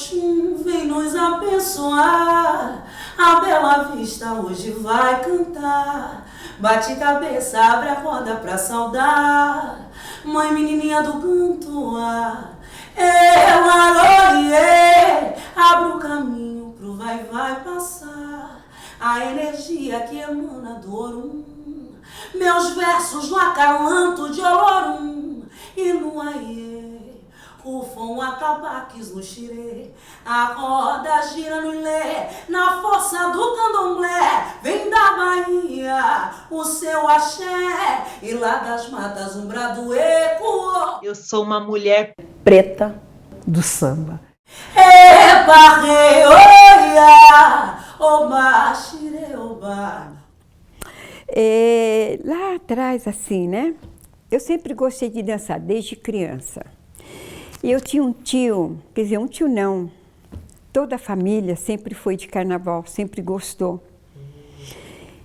Oxum vem nos abençoar, a Bela Vista hoje vai cantar. Bate cabeça, abre a roda pra saudar, mãe menininha do canto, eu aroriê, abre o caminho pro vai passar, a energia que emana do Orum, meus versos no acalanto de Olorum, e no Aiê, rufam atabaques no xirê, a roda gira no ilê, na força do candomblé, vem da Bahia o seu axé, e lá das matas um brado ecoou. Eu sou uma mulher preta do samba. Epa, rei, oia, oba, xirê, oba. Lá atrás, assim, né? Eu sempre gostei de dançar, desde criança. E eu tinha um tio, quer dizer, um tio não, toda a família sempre foi de carnaval, sempre gostou.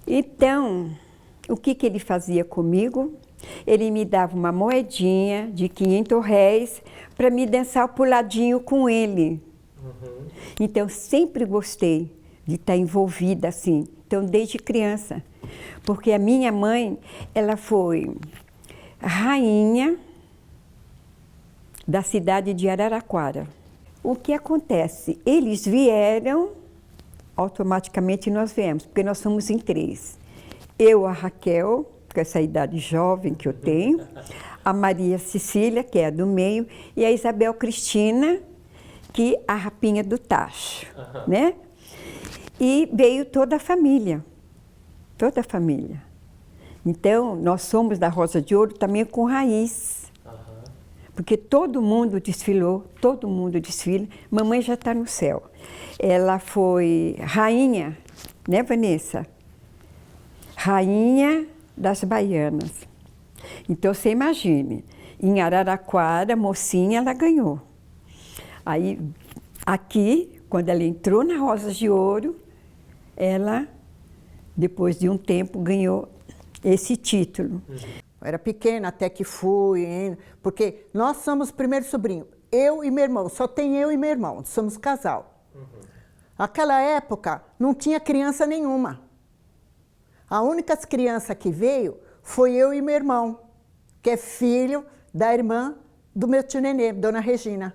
Então, o que ele fazia comigo? Ele me dava uma moedinha de 500 réis para me dançar o puladinho com ele. Então, sempre gostei de estar envolvida assim, então desde criança. Porque a minha mãe, ela foi rainha da cidade de Araraquara. O que acontece? Eles vieram, automaticamente nós viemos, porque nós somos em 3. Eu, a Raquel, com essa idade jovem que eu tenho, a Maria Cecília, que é a do meio, e a Isabel Cristina, que é a rapinha do tacho, né? E veio toda a família, toda a família. Então, nós somos da Rosa de Ouro também com raiz. Porque todo mundo desfilou, todo mundo desfila. Mamãe já está no céu. Ela foi rainha, né, Vanessa? Rainha das baianas. Então, você imagine, em Araraquara, mocinha, ela ganhou. Aí, aqui, quando ela entrou na Rosa de Ouro, ela, depois de um tempo, ganhou esse título. Eu era pequena até que fui, porque nós somos primeiro sobrinho, eu e meu irmão, só tem eu e meu irmão, somos casal. Naquela época não tinha criança nenhuma. A única criança que veio foi eu e meu irmão, que é filho da irmã do meu tio Nenê, Dona Regina.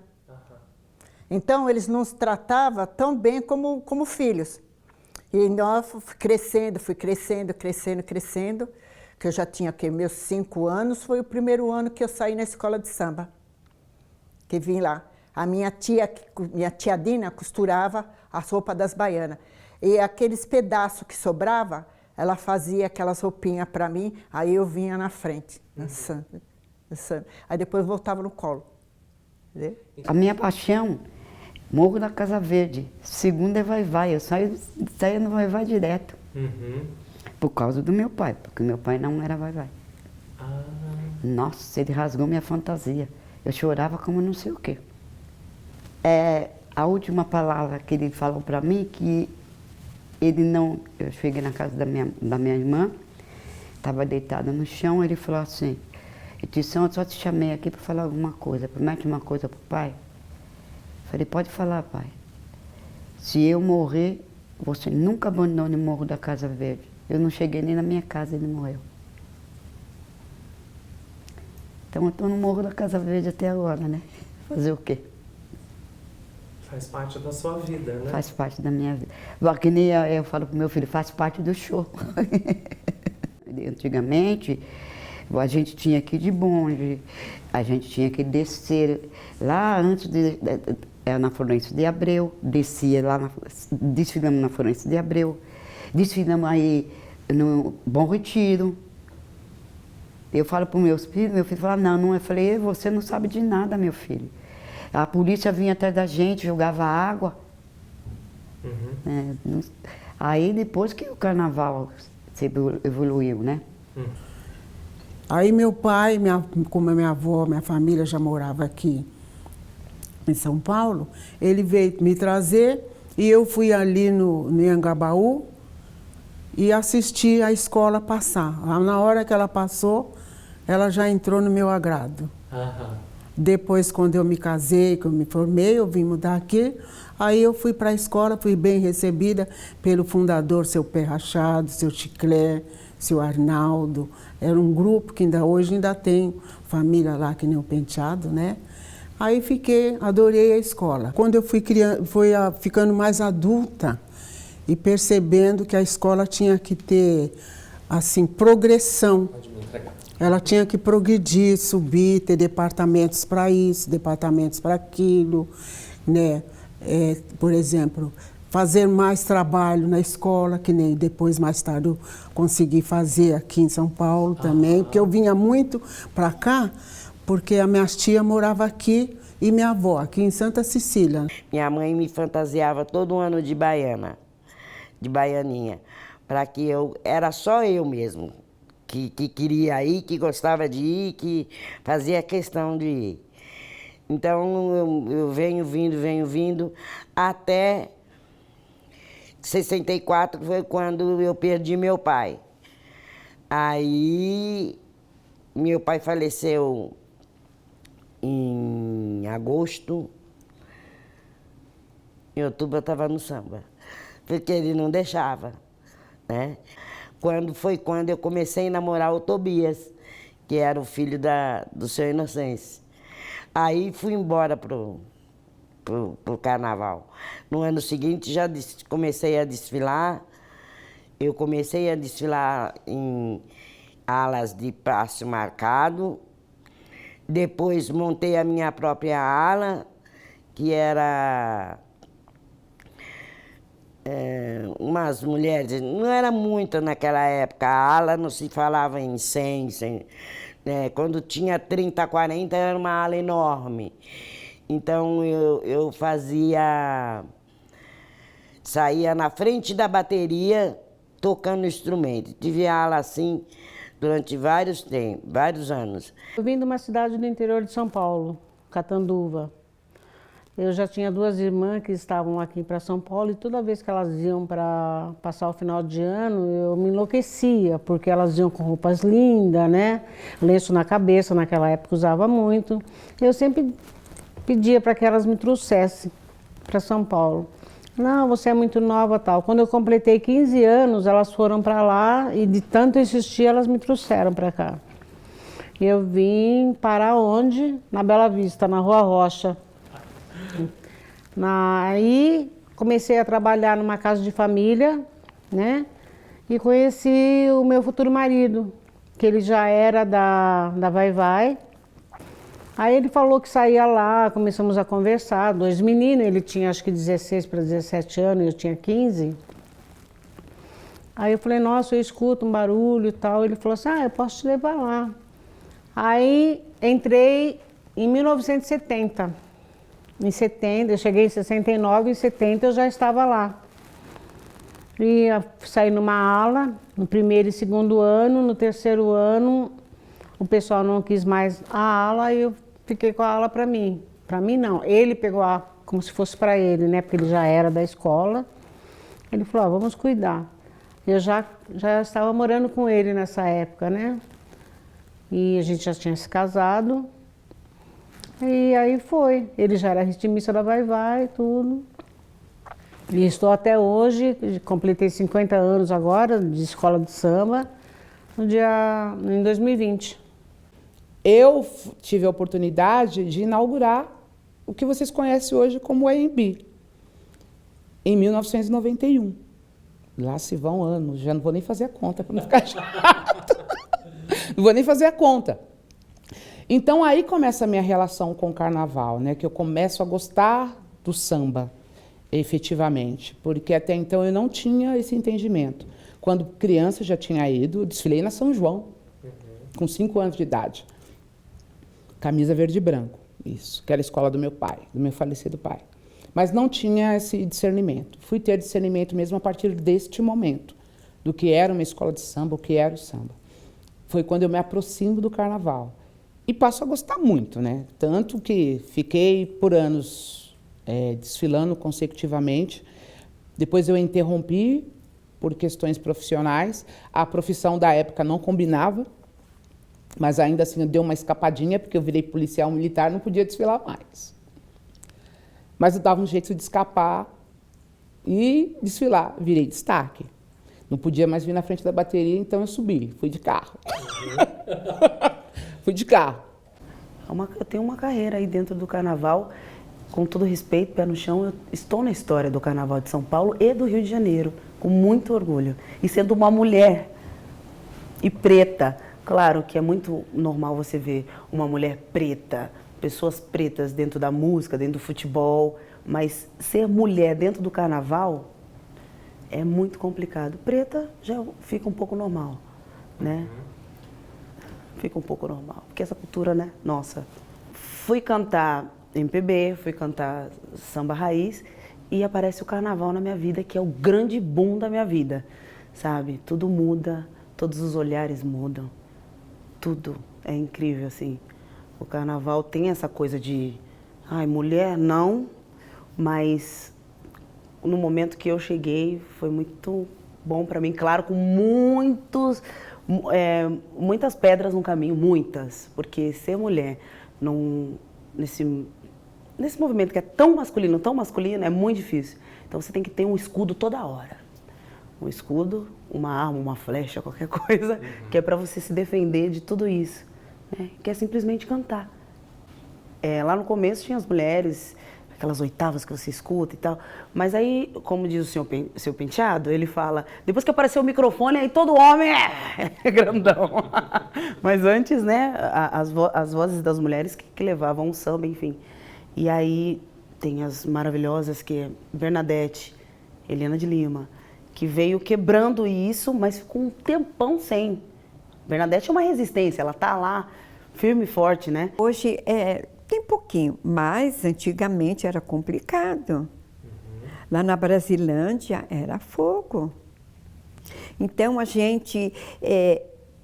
Então eles nos tratavam tão bem como filhos. E nós fui crescendo, que eu já tinha meus 5 anos, foi o primeiro ano que eu saí na escola de samba, que vim lá. A minha tia Dina costurava as roupas das baianas. E aqueles pedaços que sobrava, ela fazia aquelas roupinhas para mim, aí eu vinha na frente, dançando. Aí depois voltava no colo. Entendeu? A minha paixão, Morro da Casa Verde, segunda é vai-vai, eu saía no vai-vai direto. Por causa do meu pai, porque meu pai não era vai-vai. Nossa, ele rasgou minha fantasia. Eu chorava como não sei o quê. A última palavra que ele falou para mim, que ele não... Eu cheguei na casa da minha irmã, estava deitada no chão, ele falou assim, Edição, eu só te chamei aqui para falar alguma coisa, promete uma coisa pro pai? Falei, pode falar, pai. Se eu morrer, você nunca abandone o Morro da Casa Verde. Eu não cheguei nem na minha casa, ele morreu. Então eu estou no Morro da Casa Verde até agora, né? Fazer o quê? Faz parte da sua vida, né? Faz parte da minha vida. Que nem eu falo pro meu filho, faz parte do show. Antigamente, a gente tinha que ir de bonde, a gente tinha que descer lá antes na Florêncio de Abreu, descia lá, desfilamos na Florêncio de Abreu, desfilamos aí no Bom Retiro. Eu falo para meu filho fala, não, eu falei, você não sabe de nada, meu filho. A polícia vinha atrás da gente, jogava água. Aí depois que o carnaval evoluiu, né? Aí meu pai, como a minha avó, minha família já morava aqui em São Paulo, ele veio me trazer e eu fui ali no Anhangabaú e assisti a escola passar. Na hora que ela passou, ela já entrou no meu agrado. Depois, quando eu me casei, que eu me formei, eu vim mudar aqui. Aí eu fui para a escola, fui bem recebida pelo fundador, seu Pé Rachado, seu Chiclé, seu Arnaldo. Era um grupo que hoje ainda tem família lá, que nem o Penteado, né? Aí fiquei, adorei a escola. Quando eu fui ficando mais adulta e percebendo que a escola tinha que ter, assim, progressão. Ela tinha que progredir, subir, ter departamentos para isso, departamentos para aquilo, né? Por exemplo, fazer mais trabalho na escola, que nem depois, mais tarde, eu consegui fazer aqui em São Paulo também, porque eu vinha muito para cá, porque a minha tia morava aqui e minha avó aqui em Santa Cecília. Minha mãe me fantasiava todo ano de baiana, de baianinha, para que era só eu mesmo que queria ir, que gostava de ir, que fazia questão de ir. Então eu venho vindo, até 64 foi quando eu perdi meu pai. Aí meu pai faleceu em agosto, em outubro eu estava no samba, porque ele não deixava, né? Foi quando eu comecei a namorar o Tobias, que era o filho do seu Inocêncio. Aí fui embora pro carnaval. No ano seguinte já comecei a desfilar. Eu comecei a desfilar em alas de passo marcado. Depois montei a minha própria ala, que era umas mulheres, não era muita naquela época, a ala não se falava em 100, quando tinha 30, 40 era uma ala enorme. Então eu saía na frente da bateria tocando instrumento. Tive ala assim durante vários anos. Eu vim de uma cidade do interior de São Paulo, Catanduva. Eu já tinha 2 irmãs que estavam aqui para São Paulo e toda vez que elas iam para passar o final de ano, eu me enlouquecia, porque elas iam com roupas lindas, né? Lenço na cabeça, naquela época usava muito. Eu sempre pedia para que elas me trouxessem para São Paulo. Não, você é muito nova, tal. Quando eu completei 15 anos, elas foram para lá e de tanto insistir, elas me trouxeram para cá. Eu vim parar onde? Na Bela Vista, na Rua Rocha. Aí comecei a trabalhar numa casa de família, né? E conheci o meu futuro marido, que ele já era da Vai Vai. Aí ele falou que saía lá, começamos a conversar, 2 meninos, ele tinha acho que 16 para 17 anos, eu tinha 15. Aí eu falei, nossa, eu escuto um barulho e tal. Ele falou assim, eu posso te levar lá. Aí entrei em 1970. Em 70, eu cheguei em 69, em 70 eu já estava lá. E saí numa ala, no 1º e 2º ano, no 3º ano, o pessoal não quis mais a ala e eu fiquei com a ala para mim. Para mim não, ele pegou a como se fosse para ele, né? Porque ele já era da escola. Ele falou, vamos cuidar. Eu já estava morando com ele nessa época, né? E a gente já tinha se casado. E aí foi, ele já era ritmista da Vai Vai e tudo. E estou até hoje, completei 50 anos agora de escola de samba, em 2020. Eu tive a oportunidade de inaugurar o que vocês conhecem hoje como AMB, em 1991. Lá se vão anos, já não vou nem fazer a conta para não ficar chato. Não vou nem fazer a conta. Então aí começa a minha relação com o carnaval, né? Que eu começo a gostar do samba, efetivamente, porque até então eu não tinha esse entendimento. Quando criança já tinha ido, desfilei na São João, com 5 anos de idade. Camisa verde e branco, isso, que era a escola do meu pai, do meu falecido pai. Mas não tinha esse discernimento. Fui ter discernimento mesmo a partir deste momento, do que era uma escola de samba, o que era o samba. Foi quando eu me aproximo do carnaval. E passo a gostar muito, né? Tanto que fiquei por anos desfilando consecutivamente. Depois eu interrompi por questões profissionais. A profissão da época não combinava. Mas ainda assim eu dei uma escapadinha, porque eu virei policial militar, não podia desfilar mais. Mas eu dava um jeito de escapar e desfilar, virei destaque. Não podia mais vir na frente da bateria, então eu subi, fui de carro. Fui de carro. Eu tenho uma carreira aí dentro do carnaval, com todo respeito, pé no chão, eu estou na história do carnaval de São Paulo e do Rio de Janeiro, com muito orgulho. E sendo uma mulher e preta, claro que é muito normal você ver uma mulher preta, pessoas pretas dentro da música, dentro do futebol, mas ser mulher dentro do carnaval é muito complicado. Preta já fica um pouco normal, né? Fica um pouco normal, porque essa cultura, né, nossa. Fui cantar MPB, fui cantar samba raiz e aparece o carnaval na minha vida, que é o grande boom da minha vida, sabe? Tudo muda, todos os olhares mudam, tudo é incrível, assim. O carnaval tem essa coisa de, ai, mulher não, mas no momento que eu cheguei foi muito bom para mim, claro, com muitas pedras no caminho, muitas, porque ser mulher nesse movimento que é tão masculino, é muito difícil. Então você tem que ter um escudo toda hora. Um escudo, uma arma, uma flecha, qualquer coisa, que é para você se defender de tudo isso, né? Que é simplesmente cantar. Lá no começo tinha as mulheres, aquelas oitavas que você escuta e tal, mas aí, como diz o seu Penteado, ele fala, depois que apareceu o microfone, aí todo homem é grandão. Mas antes, né, as vozes das mulheres que levavam o samba, enfim. E aí tem as maravilhosas, que é Bernadette, Helena de Lima, que veio quebrando isso, mas ficou um tempão sem. Bernadette é uma resistência, ela tá lá firme e forte, né? Hoje tem pouquinho, mas antigamente era complicado. Lá na Brasilândia era fogo. Então a gente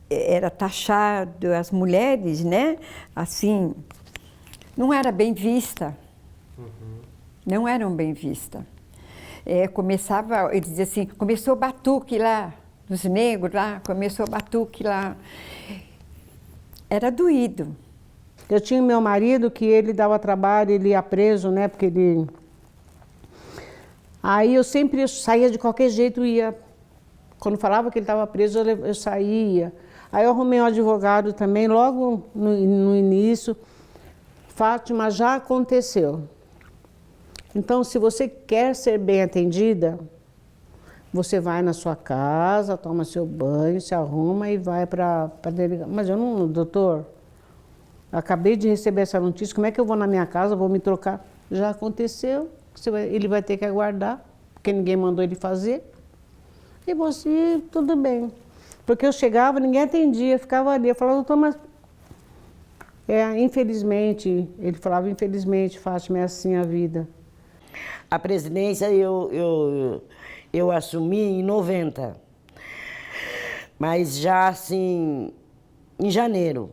era taxado, as mulheres, né? Assim, não era bem vista. Não eram bem vistas. Começava, ele dizia assim, começou o batuque lá, dos negros lá, começou o batuque lá. Era doído. Eu tinha meu marido que ele dava trabalho, ele ia preso, né, porque ele... Aí eu sempre saía de qualquer jeito, ia... Quando falava que ele estava preso, eu saía. Aí eu arrumei um advogado também, logo no início. Fátima, já aconteceu. Então, se você quer ser bem atendida, você vai na sua casa, toma seu banho, se arruma e vai para a delegacia. Mas eu não, doutor, acabei de receber essa notícia, como é que eu vou na minha casa, vou me trocar? Já aconteceu, ele vai ter que aguardar, porque ninguém mandou ele fazer. E você, tudo bem. Porque eu chegava, ninguém atendia, ficava ali. Eu falava, doutor, mas... infelizmente, ele falava, infelizmente, Fátima, é assim a vida. A presidência eu assumi em 90, mas já assim, em janeiro,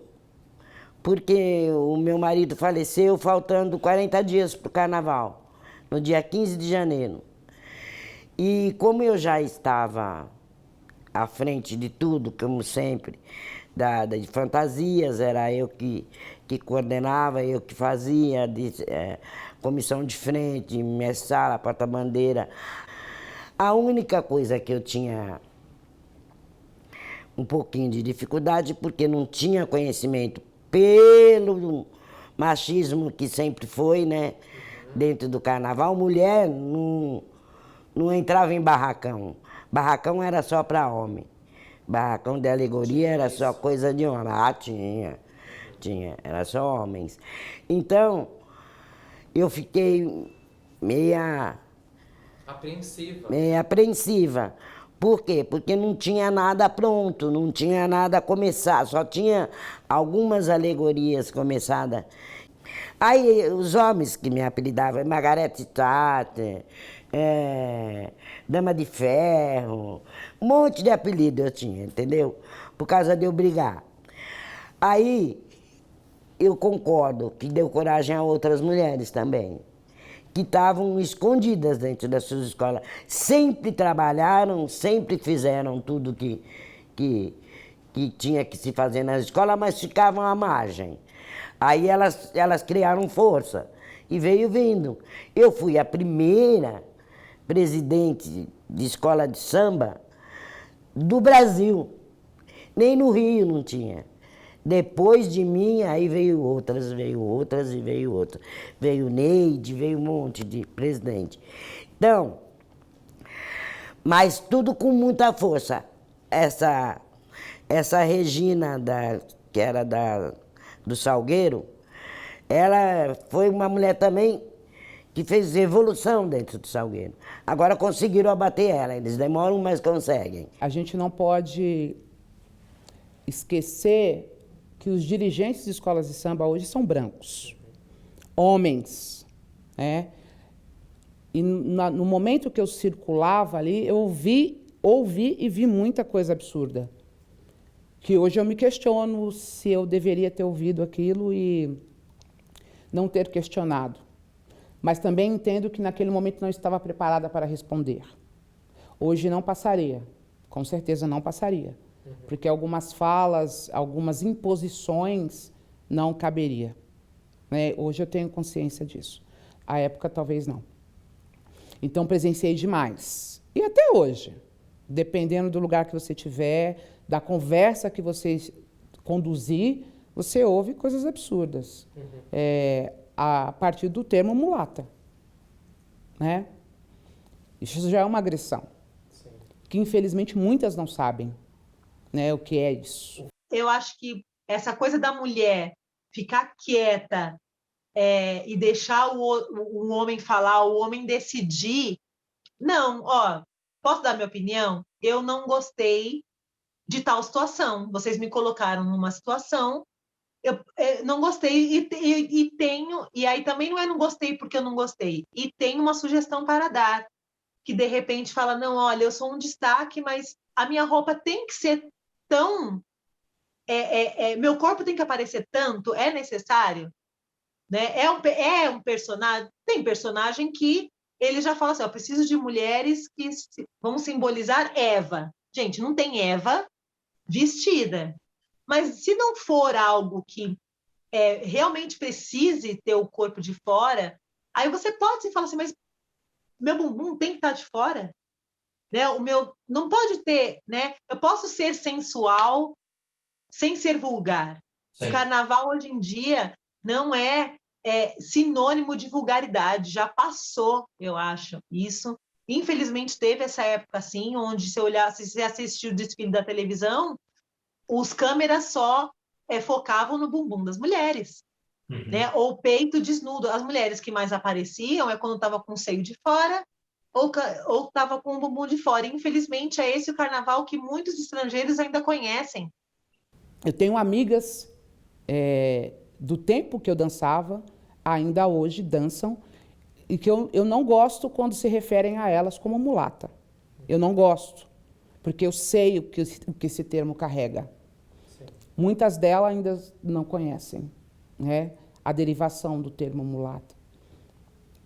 porque o meu marido faleceu faltando 40 dias para o carnaval, no dia 15 de janeiro. E como eu já estava à frente de tudo, como sempre, de fantasias, era eu que coordenava, eu que fazia, comissão de frente, mestre sala, porta-bandeira. A única coisa que eu tinha um pouquinho de dificuldade, porque não tinha conhecimento pelo machismo que sempre foi, né, dentro do carnaval, mulher não entrava em barracão. Barracão era só para homem. Barracão de alegoria era só coisa de homem. Ah, tinha, era só homens. Então, eu fiquei meia apreensiva. Por quê? Porque não tinha nada pronto, não tinha nada começado, só tinha algumas alegorias começadas. Aí os homens que me apelidavam, Margarete Thatcher, Dama de Ferro, um monte de apelido eu tinha, entendeu? Por causa de eu brigar. Aí eu concordo que deu coragem a outras mulheres também, que estavam escondidas dentro das suas escolas. Sempre trabalharam, sempre fizeram tudo que que tinha que se fazer na escola, mas ficavam à margem. Aí elas criaram força e veio vindo. Eu fui a primeira presidente de escola de samba do Brasil. Nem no Rio não tinha. Depois de mim, aí veio outras e veio outras. Veio Neide, veio um monte de presidente. Então, mas tudo com muita força. Essa Regina, que era do Salgueiro, ela foi uma mulher também que fez revolução dentro do Salgueiro. Agora conseguiram abater ela, eles demoram, mas conseguem. A gente não pode esquecer que os dirigentes de escolas de samba hoje são brancos, homens, né? E no momento que eu circulava ali, eu ouvi e vi muita coisa absurda, que hoje eu me questiono se eu deveria ter ouvido aquilo e não ter questionado. Mas também entendo que naquele momento não estava preparada para responder. Hoje não passaria, com certeza não passaria, porque algumas falas, algumas imposições não caberia, né? Hoje eu tenho consciência disso. À época talvez não. Então presenciei demais. E até hoje, dependendo do lugar que você tiver, da conversa que você conduzir, você ouve coisas absurdas. A partir do termo mulata, né? Isso já é uma agressão, sim, que infelizmente muitas não sabem, né, o que é isso. Eu acho que essa coisa da mulher ficar quieta e deixar o homem falar, o homem decidir, não, ó, posso dar minha opinião? Eu não gostei de tal situação. Vocês me colocaram numa situação, eu não gostei e tenho, e aí também não gostei porque eu não gostei, e tenho uma sugestão para dar, que de repente fala, não, olha, eu sou um destaque, mas a minha roupa tem que ser tão, meu corpo tem que aparecer tanto, é necessário, né? É um personagem, tem personagem que ele já fala assim, eu preciso de mulheres que vão simbolizar Eva. Gente, não tem Eva vestida. Mas se não for algo que realmente precise ter o corpo de fora, aí você pode se falar assim, mas meu bumbum tem que estar de fora, né? O meu não pode ter, né? Eu posso ser sensual sem ser vulgar. Sim. O carnaval hoje em dia não é sinônimo de vulgaridade, já passou, eu acho, isso. Infelizmente teve essa época assim, onde se olhasse, se assistiu o desfile da televisão, os câmeras só focavam no bumbum das mulheres, né? Ou peito desnudo. As mulheres que mais apareciam quando estava com o seio de fora ou estava com o bumbum de fora. Infelizmente, é esse o carnaval que muitos estrangeiros ainda conhecem. Eu tenho amigas do tempo que eu dançava, ainda hoje dançam, e que eu não gosto quando se referem a elas como mulata. Eu não gosto, porque eu sei o que esse termo carrega. Sim. Muitas delas ainda não conhecem, né, a derivação do termo mulata.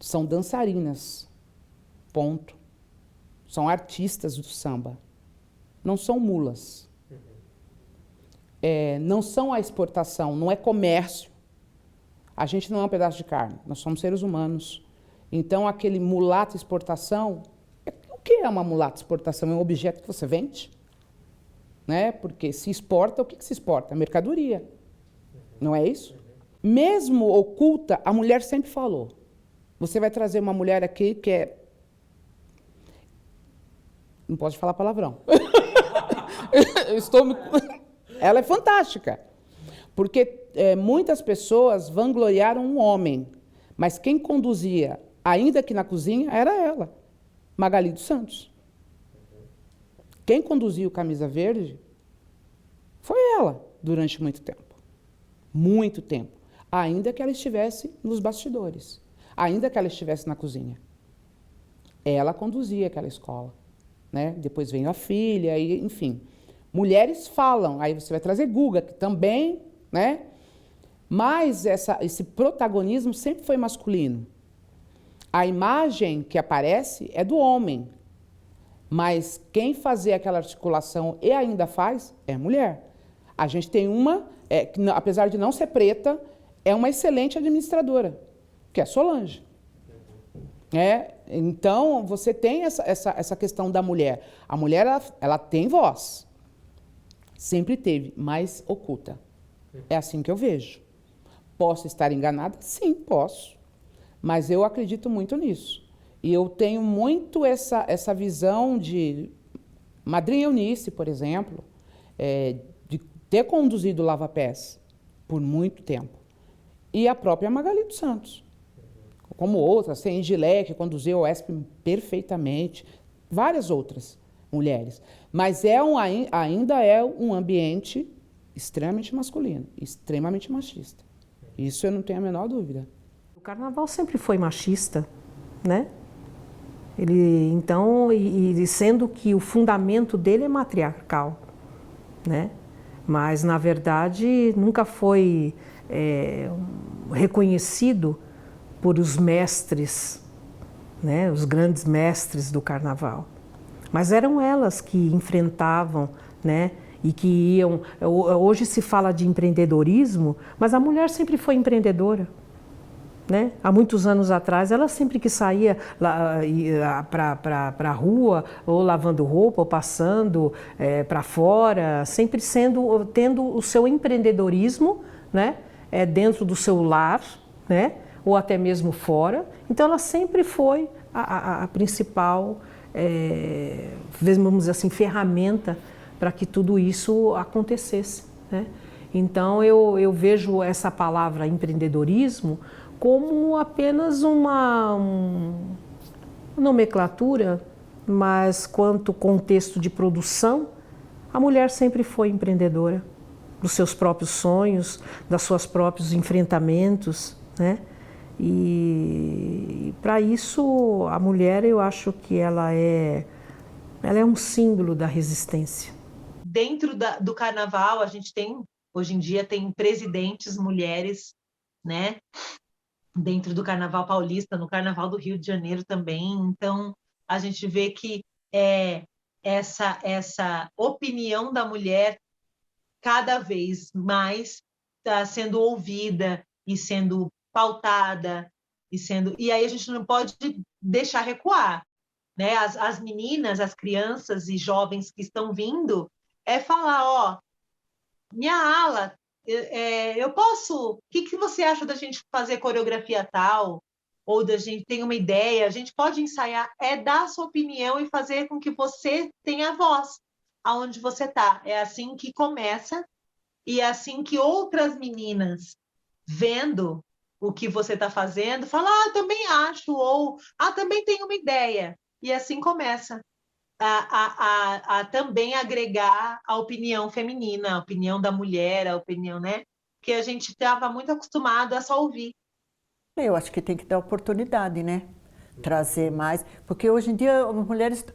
São dançarinas, ponto. São artistas do samba. Não são mulas. Não são a exportação, não é comércio. A gente não é um pedaço de carne, nós somos seres humanos. Então, aquele mulata exportação, o que é uma mulata exportação? É um objeto que você vende, né? Porque se exporta, o que se exporta? Mercadoria, não é isso? Mesmo oculta, a mulher sempre falou. Você vai trazer uma mulher aqui que é... Não pode falar palavrão. Ela é fantástica, porque muitas pessoas vangloriaram um homem, mas quem conduzia, ainda que na cozinha, era ela, Magali dos Santos. Quem conduzia o Camisa Verde foi ela, durante muito tempo. Muito tempo. Ainda que ela estivesse nos bastidores, ainda que ela estivesse na cozinha. Ela conduzia aquela escola, né? Depois veio a filha, e, enfim... Mulheres falam, aí você vai trazer Guga, que também, né? Mas esse protagonismo sempre foi masculino. A imagem que aparece é do homem, mas quem fazia aquela articulação e ainda faz é a mulher. A gente tem uma, que, apesar de não ser preta, é uma excelente administradora, que é a Solange. Então, você tem essa questão da mulher. A mulher, ela tem voz. Sempre teve, mas oculta. É assim que eu vejo. Posso estar enganada? Sim, posso. Mas eu acredito muito nisso. E eu tenho muito essa visão de Madrinha Eunice, por exemplo, de ter conduzido o Lava Pés por muito tempo. E a própria Magali dos Santos. Como outras, tem Gilé, que conduziu o ESP perfeitamente, várias outras mulheres. Mas ainda é um ambiente extremamente masculino, extremamente machista. Isso eu não tenho a menor dúvida. O carnaval sempre foi machista, né? Então, sendo que o fundamento dele é matriarcal, né? Mas, na verdade, nunca foi reconhecido por os mestres, né? Os grandes mestres do carnaval. Mas eram elas que enfrentavam, né? E que iam... Hoje se fala de empreendedorismo, mas a mulher sempre foi empreendedora. Né? Há muitos anos atrás, ela sempre que saía para a rua, ou lavando roupa, ou passando para fora, sempre tendo o seu empreendedorismo, né? Dentro do seu lar, né? Ou até mesmo fora. Então, ela sempre foi a principal, vamos dizer assim, ferramenta para que tudo isso acontecesse. Né? Então, eu vejo essa palavra empreendedorismo como apenas uma nomenclatura, mas quanto contexto de produção, a mulher sempre foi empreendedora dos seus próprios sonhos, dos seus próprios enfrentamentos, né? E para isso, a mulher, eu acho que ela é um símbolo da resistência. Dentro do carnaval, a gente tem, hoje em dia, tem presidentes mulheres, né? Dentro do Carnaval Paulista, no Carnaval do Rio de Janeiro também. Então, a gente vê que essa opinião da mulher cada vez mais está sendo ouvida e sendo pautada. E aí a gente não pode deixar recuar. Né? As meninas, as crianças e jovens que estão vindo, falar, ó, minha ala... eu posso... O que você acha da gente fazer coreografia tal? Ou da gente ter uma ideia? A gente pode ensaiar, dar a sua opinião e fazer com que você tenha voz aonde você está. É assim que começa e é assim que outras meninas, vendo o que você está fazendo, falam, também acho, ou também tenho uma ideia. E assim começa a também agregar a opinião feminina, a opinião da mulher, a opinião, né? Que a gente estava muito acostumado a só ouvir. Eu acho que tem que dar oportunidade, né? Trazer mais, porque hoje em dia as mulheres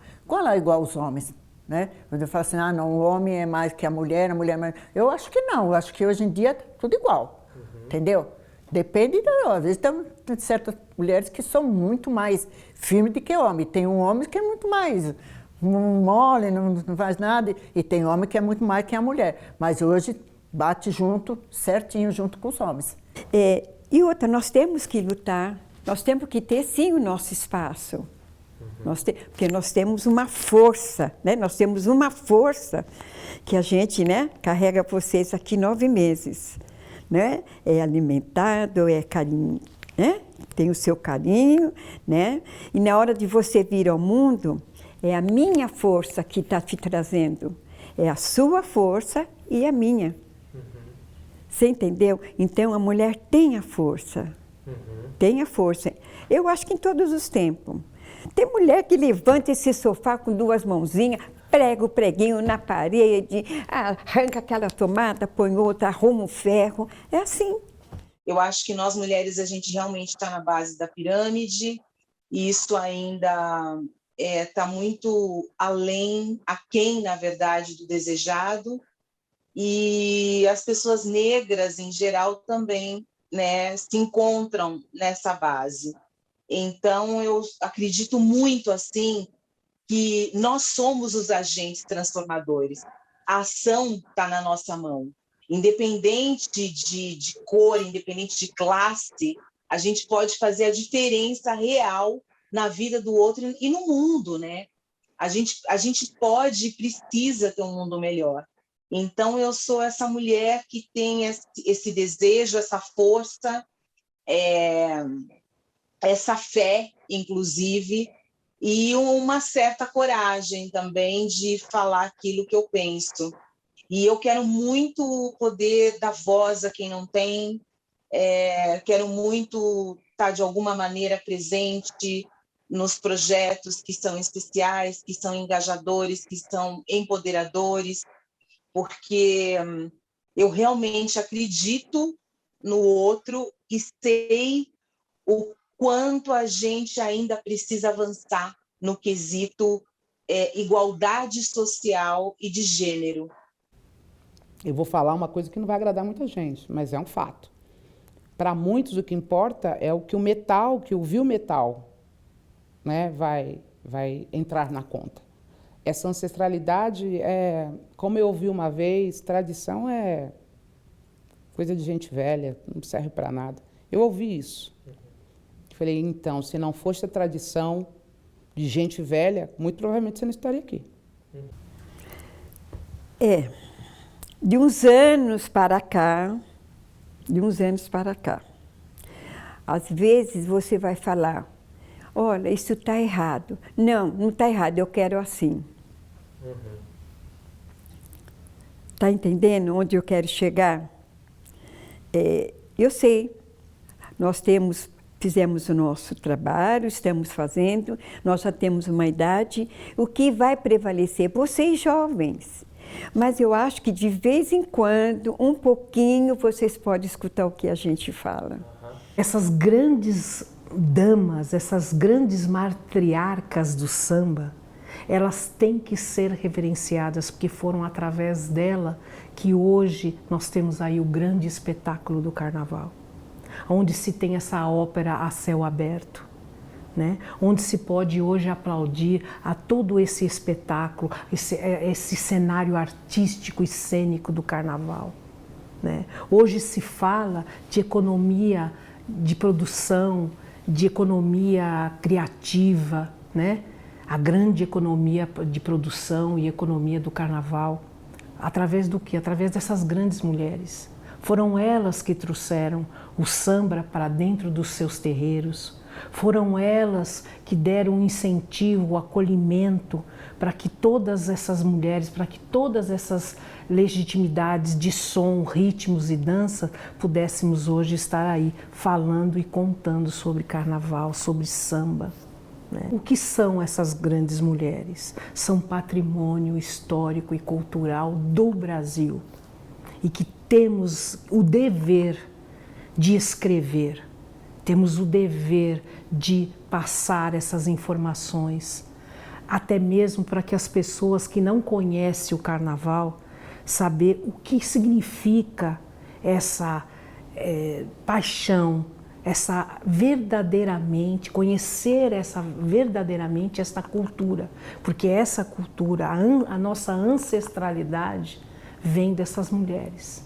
igual os homens, né? Quando eu falo assim, não, o homem é mais que a mulher é mais... Eu acho que não, eu acho que hoje em dia é tudo igual, entendeu? Depende, às vezes tem certas mulheres que são muito mais firmes do que homem, tem homens que é muito mais... não mole, não faz nada, e tem homem que é muito mais que a mulher. Mas hoje bate junto, certinho, junto com os homens. E outra, nós temos que lutar, nós temos que ter sim o nosso espaço. Porque nós temos uma força, né? Nós temos uma força que a gente, né, carrega vocês aqui 9 meses. Né? É alimentado, é carinho, né? Tem o seu carinho, né? E na hora de você vir ao mundo, é a minha força que está te trazendo. É a sua força e a minha. Você entendeu? Então, a mulher tem a força. Tem a força. Eu acho que em todos os tempos. Tem mulher que levanta esse sofá com 2 mãozinhas, prega o preguinho na parede, arranca aquela tomada, põe outra, arruma o ferro. É assim. Eu acho que nós mulheres, a gente realmente está na base da pirâmide, e isso ainda... está muito aquém, na verdade, do desejado, e as pessoas negras, em geral, também, né, se encontram nessa base. Então, eu acredito muito, assim, que nós somos os agentes transformadores. a ação está na nossa mão. Independente de cor, independente de classe, a gente pode fazer a diferença real na vida do outro e no mundo, né? A gente pode e precisa ter um mundo melhor. Então, eu sou essa mulher que tem esse desejo, essa força, essa fé, inclusive, e uma certa coragem também de falar aquilo que eu penso. E eu quero muito poder dar voz a quem não tem, quero muito estar, de alguma maneira, presente nos projetos que são especiais, que são engajadores, que são empoderadores, porque eu realmente acredito no outro e sei o quanto a gente ainda precisa avançar no quesito igualdade social e de gênero. Eu vou falar uma coisa que não vai agradar muita gente, mas é um fato. Para muitos, o que importa é o que o metal, que o vil metal, né, vai entrar na conta. Essa ancestralidade como eu ouvi uma vez, tradição é coisa de gente velha, não serve para nada. Eu ouvi isso. Falei, então, se não fosse a tradição de gente velha, muito provavelmente você não estaria aqui. De uns anos para cá, às vezes você vai falar, olha, isso está errado. Não, não está errado, eu quero assim. Está entendendo onde eu quero chegar? Eu sei, nós fizemos o nosso trabalho, estamos fazendo, nós já temos uma idade, o que vai prevalecer? Vocês jovens. Mas eu acho que de vez em quando, um pouquinho, vocês podem escutar o que a gente fala. Essas grandes damas, essas grandes matriarcas do samba, elas têm que ser reverenciadas, porque foram através dela que hoje nós temos aí o grande espetáculo do carnaval, onde se tem essa ópera a céu aberto, né? Onde se pode hoje aplaudir a todo esse espetáculo, esse cenário artístico e cênico do carnaval, né? Hoje se fala de economia de produção, de economia criativa, né? A grande economia de produção e economia do carnaval. Através do quê? Através dessas grandes mulheres. Foram elas que trouxeram o samba para dentro dos seus terreiros. Foram elas que deram um incentivo, o acolhimento para que todas essas mulheres, para que todas essas legitimidades de som, ritmos e dança pudéssemos hoje estar aí falando e contando sobre carnaval, sobre samba. Né? O que são essas grandes mulheres? São patrimônio histórico e cultural do Brasil e que temos o dever de escrever, temos o dever de passar essas informações, até mesmo para que as pessoas que não conhecem o carnaval saber o que significa essa paixão, essa verdadeiramente, conhecer verdadeiramente essa cultura, porque essa cultura, a nossa ancestralidade vem dessas mulheres.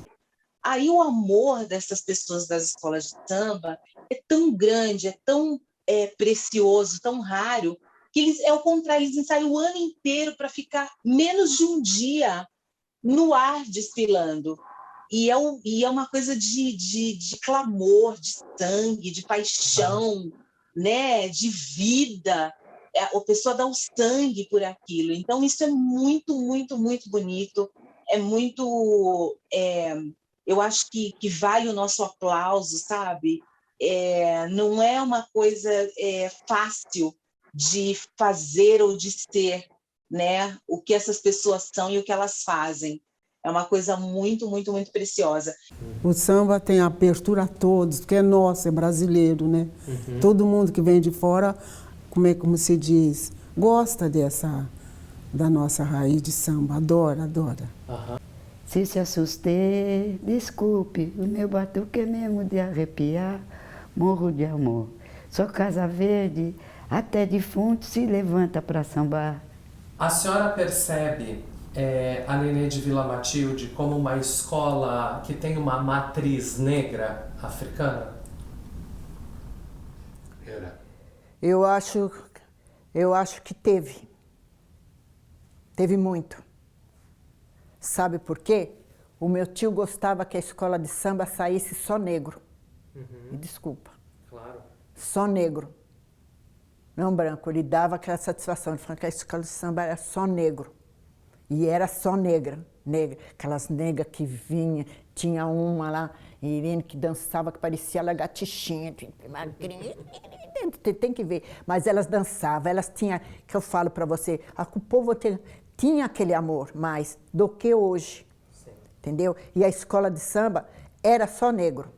Aí o amor dessas pessoas das escolas de samba é tão grande, é tão precioso, tão raro, que eles, ao contrário, eles ensaiam o ano inteiro para ficar menos de um dia no ar desfilando. E é uma coisa de clamor, de sangue, de paixão, né? De vida. A pessoa dá o sangue por aquilo. Então, isso é muito, muito, muito bonito. É muito... eu acho que vale o nosso aplauso, sabe? Não é uma coisa fácil de fazer ou de ser, né? O que essas pessoas são e o que elas fazem. É uma coisa muito, muito, muito preciosa. O samba tem abertura a todos, porque é nosso, é brasileiro, né? Todo mundo que vem de fora, como se diz, gosta da nossa raiz de samba, adora, adora. Se assustei, desculpe, o meu batuque é mesmo de arrepiar, morro de amor. Sou Casa Verde, até defunto se levanta para sambar. A senhora percebe a Nenê de Vila Matilde como uma escola que tem uma matriz negra africana? Era. Eu acho que teve. Teve muito. Sabe por quê? O meu tio gostava que a escola de samba saísse só negro. Me desculpa. Claro. Só negro. Não branco. Ele dava aquela satisfação de falar que a escola de samba era só negro. E era só negra. Aquelas negras que vinham. Tinha uma lá, Irene, que dançava, que parecia lagartixinha, magrinha. Tem que ver. Mas elas dançavam, elas tinham, que eu falo para você, o povo tinha aquele amor mais do que hoje. Sim. Entendeu? E a escola de samba era só negro.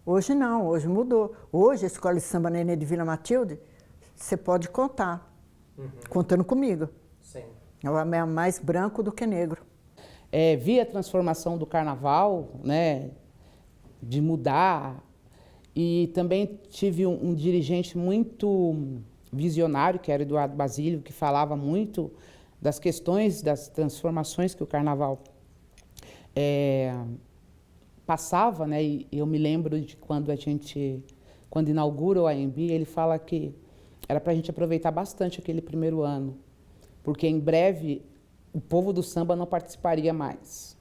Hoje não, hoje mudou. Hoje a escola de samba Nenê de Vila Matilde, você pode contar, contando comigo. Sim. É mais branco do que negro. Vi a transformação do carnaval, né, de mudar, e também tive um dirigente muito visionário, que era Eduardo Basílio, que falava muito das questões, das transformações que o carnaval passava, né, e eu me lembro de quando inaugura o AMB, ele fala que era para a gente aproveitar bastante aquele primeiro ano, porque em breve o povo do samba não participaria mais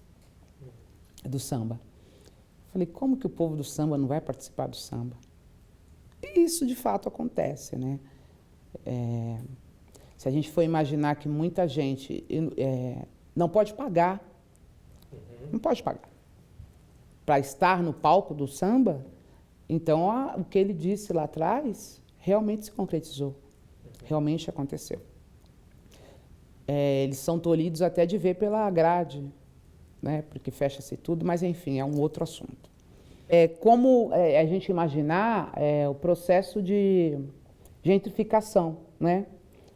do samba. Falei, como que o povo do samba não vai participar do samba? E isso de fato acontece, né? Se a gente for imaginar que muita gente não pode pagar, não pode pagar para estar no palco do samba, então o que ele disse lá atrás realmente se concretizou, realmente aconteceu. Eles são tolhidos até de ver pela grade, né? Porque fecha-se tudo, mas enfim, é um outro assunto. Como a gente imaginar o processo de gentrificação, né?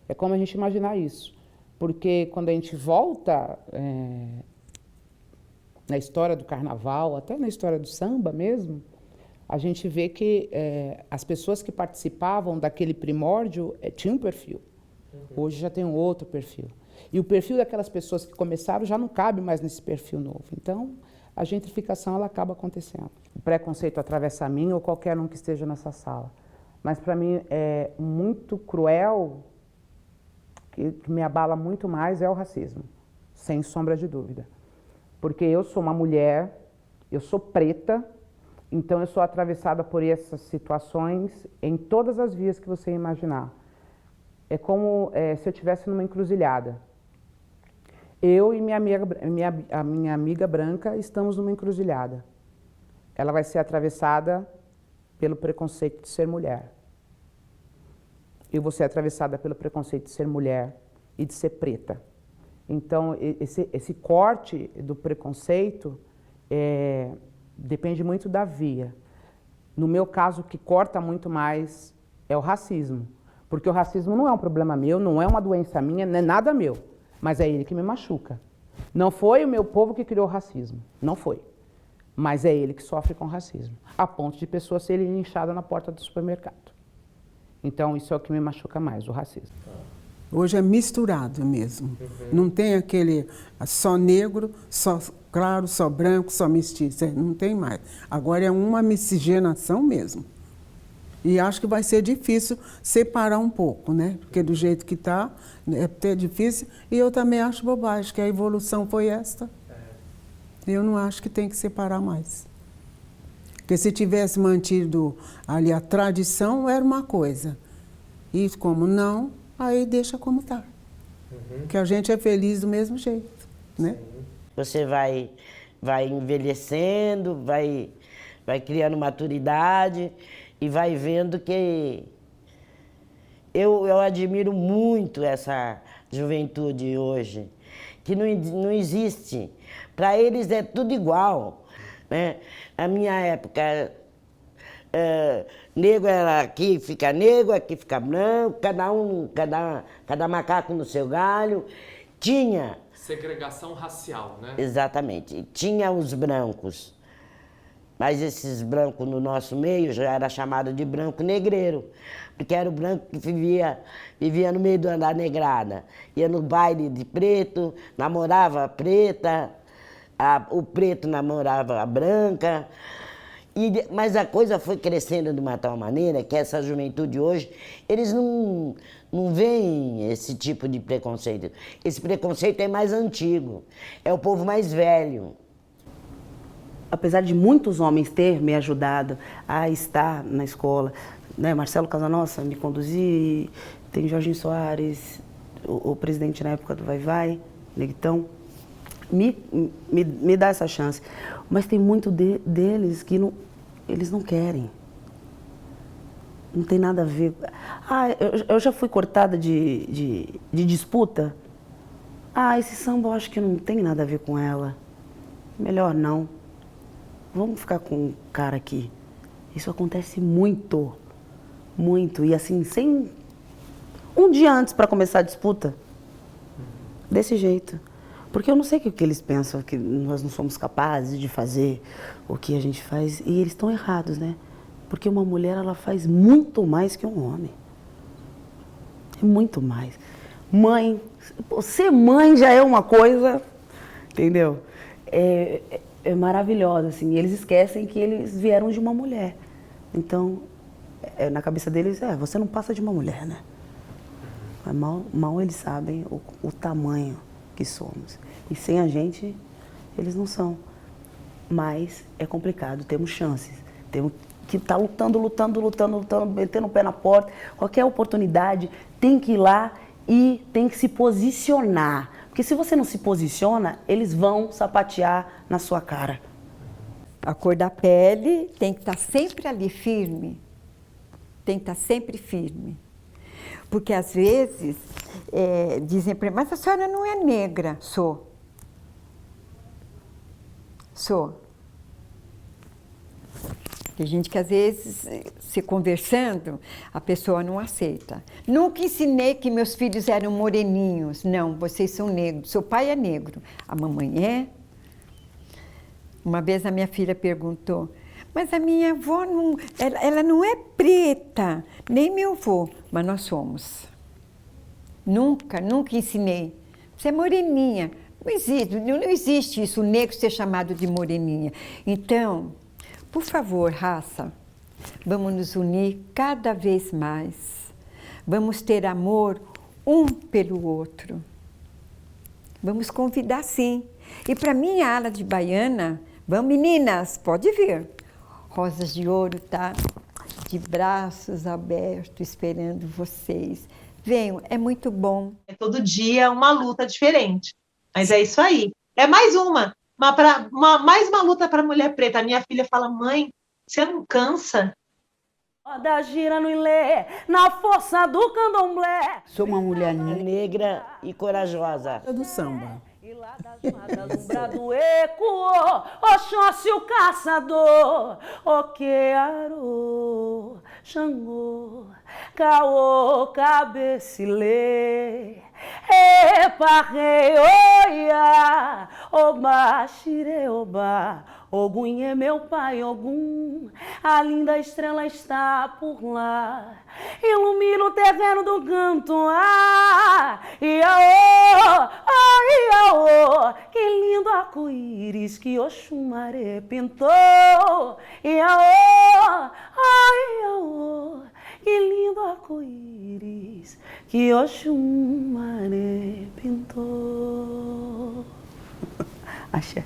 É como a gente imaginar isso. Porque quando a gente volta na história do carnaval, até na história do samba mesmo, a gente vê que as pessoas que participavam daquele primórdio tinham um perfil. Hoje já tem um outro perfil. E o perfil daquelas pessoas que começaram já não cabe mais nesse perfil novo. Então, a gentrificação ela acaba acontecendo. O preconceito atravessa a mim ou qualquer um que esteja nessa sala. Mas, para mim, é muito cruel, que me abala muito mais, é o racismo, sem sombra de dúvida. Porque eu sou uma mulher, eu sou preta, então eu sou atravessada por essas situações em todas as vias que você imaginar. É como se eu estivesse numa encruzilhada. Eu e a minha amiga branca estamos numa encruzilhada. Ela vai ser atravessada pelo preconceito de ser mulher. Eu vou ser atravessada pelo preconceito de ser mulher e de ser preta. Então, esse corte do preconceito depende muito da via. No meu caso, o que corta muito mais é o racismo. Porque o racismo não é um problema meu, não é uma doença minha, não é nada meu. Mas é ele que me machuca. Não foi o meu povo que criou o racismo. Não foi. Mas é ele que sofre com racismo. A ponto de pessoas serem linchadas na porta do supermercado. Então, isso é o que me machuca mais, o racismo. Hoje é misturado mesmo. Não tem aquele só negro, só claro, só branco, só mestiço. Não tem mais. Agora é uma miscigenação mesmo. E acho que vai ser difícil separar um pouco, né? Porque do jeito que está, é até difícil. E eu também acho bobagem, que a evolução foi esta. Eu não acho que tem que separar mais. Porque se tivesse mantido ali a tradição, era uma coisa. E como não, aí deixa como está. Que a gente é feliz do mesmo jeito, né? Você vai envelhecendo, vai criando maturidade e vai vendo que eu admiro muito essa juventude hoje, que não existe. Para eles é tudo igual, né? Na minha época, negro era aqui fica negro, aqui fica branco, cada macaco no seu galho. Tinha segregação racial, né? Exatamente. Tinha os brancos, mas esses brancos no nosso meio já era chamado de branco negreiro, porque era o branco que vivia no meio da negrada. Ia no baile de preto, namorava a preta, o preto namorava a branca. Mas a coisa foi crescendo de uma tal maneira que essa juventude hoje, eles não veem esse tipo de preconceito. Esse preconceito é mais antigo, é o povo mais velho. Apesar de muitos homens ter me ajudado a estar na escola, né? Marcelo Casanossa me conduzir, tem Jorginho Soares, o presidente na época do Vai Vai, Neguitão, me dá essa chance. Mas tem muito deles que eles não querem. Não tem nada a ver. Eu já fui cortada de disputa. Esse samba eu acho que não tem nada a ver com ela. Melhor não. Vamos ficar com um cara aqui. Isso acontece muito, muito. E assim, sem um dia antes para começar a disputa. Desse jeito. Porque eu não sei o que eles pensam, que nós não somos capazes de fazer o que a gente faz. E eles estão errados, né? Porque uma mulher, ela faz muito mais que um homem. É muito mais. Mãe, ser mãe já é uma coisa, entendeu? É maravilhosa, assim. E eles esquecem que eles vieram de uma mulher. Então, na cabeça deles, você não passa de uma mulher, né? Mas mal eles sabem o tamanho que somos. E sem a gente, eles não são. Mas é complicado, temos chances. Temos que estar lutando, metendo o pé na porta. Qualquer oportunidade, tem que ir lá e tem que se posicionar. Porque se você não se posiciona, eles vão sapatear na sua cara. A cor da pele tem que estar sempre ali firme. Tem que estar sempre firme. Porque às vezes dizem para mim, mas a senhora não é negra. Sou. Tem gente que às vezes, se conversando, a pessoa não aceita. Nunca ensinei que meus filhos eram moreninhos. Não, vocês são negros. Seu pai é negro. A mamãe é. Uma vez a minha filha perguntou, mas a minha avó ela não é preta, nem meu avô, mas nós somos. Nunca ensinei. Você é moreninha. Não existe isso, o negro ser chamado de moreninha. Então, por favor, raça, vamos nos unir cada vez mais. Vamos ter amor um pelo outro. Vamos convidar, sim. E para minha ala de baiana, vamos, meninas, pode vir. Rosas de Ouro tá de braços abertos, esperando vocês. Venham, é muito bom. É todo dia uma luta diferente. Mas é isso aí. É mais mais uma luta para a mulher preta. A minha filha fala, mãe, você não cansa? Roda gira no ilê, na força do candomblé. Sou uma mulher negra e corajosa. Do samba. E lá das matas, umbrado ecoou, Oxóssi o caçador, Oquearo, Xangô, Caô, Cabecilê, Epa, Rei, Oiá, Oba, Xire, Oba, Ogum é meu pai, Ogum, a linda estrela está por lá, ilumina o terreno do canto, Iaô, Iaô, que lindo arco-íris que Oxumaré pintou, Iaô, Iaô, que lindo arco-íris que Oxumaré pintou. Axé.